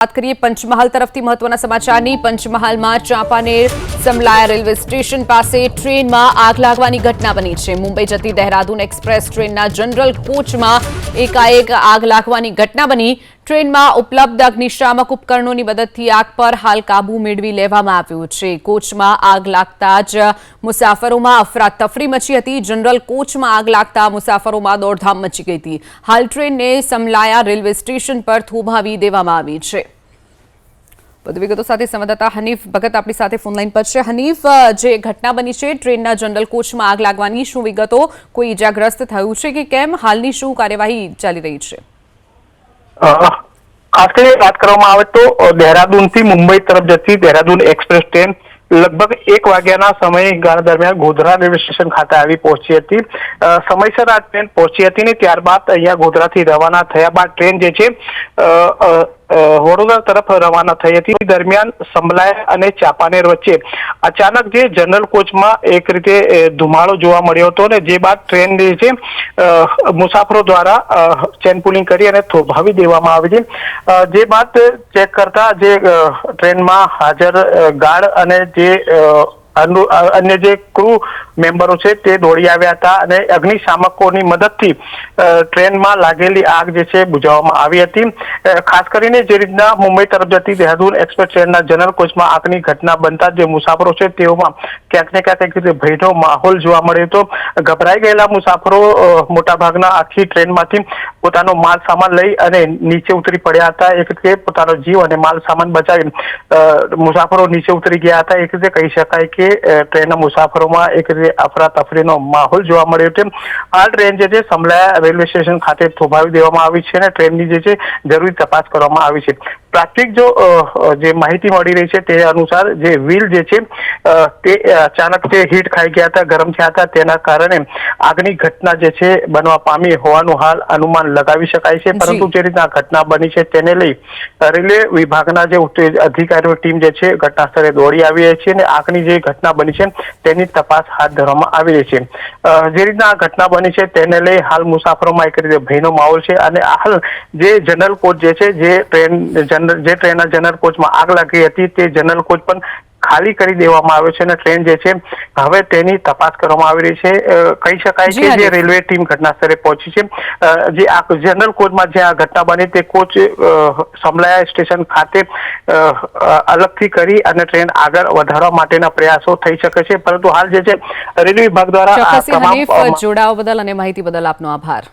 बात करिए पंचमहाल तरफથી મહત્વના સમાચારની। પંચમહાલમાં ચાંપાનેર સમલાયા રેલવે સ્ટેશન પાસે ટ્રેનમાં આગ લાગવાની ઘટના બની છે। મુંબઈ જતી દહેરાદૂન એક્સપ્રેસ ટ્રેનના જનરલ કોચમાં એકાએક આગ લાગવાની ઘટના બની। ટ્રેનમાં ઉપલબ્ધ અગ્નિશામક ઉપકરણોની મદદથી આગ પર હાલ કાબુ મેળવી લેવામાં આવ્યો છે। કોચમાં આગ લાગતા જ મુસાફરોમાં અફરાતફરી મચી હતી। જનરલ કોચમાં આગ લાગતા મુસાફરોમાં દોડધામ મચી ગઈ હતી। હાલ ટ્રેનને સમલાયા રેલવે સ્ટેશન પર થોભાવી દેવામાં આવી છે। વધુ વિગતો સાથે સંવાદદાતા હનીફ ભગત આપણી સાથે ફોનલાઈન પર છે। હનીફ, જે ઘટના બની છે ટ્રેનના જનરલ કોચમાં આગ લાગવાની, શું વિગતો? કોઈ ઈજાગ્રસ્ત થયું છે કે કેમ? હાલની શું કાર્યવાહી ચાલી રહી છે? ખાસ કરીને વાત કરવામાં આવે તો દેહરાદૂનથી મુંબઈ તરફ જતી દેહરાદૂન એક્સપ્રેસ ટ્રેન લગભગ 1 વાગ્યાના સમયગાળા દરમિયાન ગોધરા રેલવે સ્ટેશન ખાતે આવી પહોંચી હતી। સમયસર આ ટ્રેન પહોંચી હતી ને ત્યારબાદ અહીંયા ગોધરાથી રવાના થયા બાદ ટ્રેન જે છે વડોદરા તરફ રવાના થઈ હતી। દરમિયાન સમલાયા અને ચાંપાનેર વચ્ચે અચાનક જે જનરલ કોચમાં એક રીતે ધુમાડો જોવા મળ્યો હતો ને જે બાદ ટ્રેન જે છે મુસાફરો દ્વારા ચેન પુલિંગ કરી અને થોભાવી દેવામાં આવી છે। જે બાદ ચેક કરતા જે ટ્રેનમાં હાજર ગાર્ડ અને જે અન્ય જે ક્રૂ મેમ્બરો છે તે દોડી આવ્યા હતા અને અગ્નિશામકોની મદદથી ટ્રેનમાં લાગેલી આગ જે છે બુઝાવવામાં આવી હતી। ખાસ કરીને જે રીતના મુંબઈ તરફ જતી દેહરાદૂન એક્સપ્રેસ ટ્રેનના જનરલ કોચમાં આગની ઘટના બનતા જે મુસાફરો છે તેઓમાં ક્યાંક ને ક્યાંક એક રીતે ભયનો માહોલ જોવા મળ્યો હતો। ગભરાઈ ગયેલા મુસાફરો મોટાભાગના આખી ટ્રેનમાંથી પોતાનો માલ સામાન લઈ અને નીચે ઉતરી પડ્યા હતા। એક રીતે પોતાનો જીવ અને માલ સામાન બચાવી મુસાફરો નીચે ઉતરી ગયા હતા। એક રીતે કહી શકાય કે ટ્રેનના મુસાફરોમાં એક રીતે અફરાતફરીનો માહોલ જોવા મળ્યો છે। આ ટ્રેન જે છે સમલાયા રેલવે સ્ટેશન ખાતે થોભાવી દેવામાં આવી છે અને ટ્રેનની જે છે જરૂરી તપાસ કરવામાં આવી છે। પ્રાથમિક જે માહિતી મળી રહી છે તે અનુસાર જે વ્હીલ જે છે તે અચાનક જે હીટ ખાઈ ગયા હતા, ગરમ થયા હતા, તેના કારણે આગની ઘટના જે છે બનવા પામી હોવાનું હાલ અનુમાન લગાવી શકાય છે। પરંતુ જે રીતના ઘટના બની છે તેને લઈ રેલવે વિભાગના જે અધિકારીઓ ટીમ જે છે ઘટના સ્થળે દોડી આવી રહી છે અને આગની જે ઘટના બની છે તેની તપાસ હાથ ધરવામાં આવી રહી છે। જે રીતના આ ઘટના બની છે તેને લઈ હાલ મુસાફરોમાં એક રીતે ભયનો માહોલ છે અને હાલ જે જનરલ કોચ જે છે જે ટ્રેનના જનરલ કોચમાં આગ લાગી હતી તે જનરલ કોચ પણ ખાલી કરી દેવામાં આવ્યો છે અને ટ્રેન જે છે હવે તેની તપાસ કરવામાં આવી રહી છે। કહી શકાય કે જે રેલવે ટીમ ઘટના સ્થળે પહોંચી છે જે આ જનરલ કોચમાં જે આ ઘટના બની તે કોચ સમલાયા સ્ટેશન ખાતે અલગથી કરી અને ટ્રેન આગળ વધારવા માટેના પ્રયાસો થઈ શકે છે। પરંતુ હાલ જે છે રેલવે વિભાગ દ્વારા જોડાવા બદલ અને માહિતી બદલ આપનો આભાર।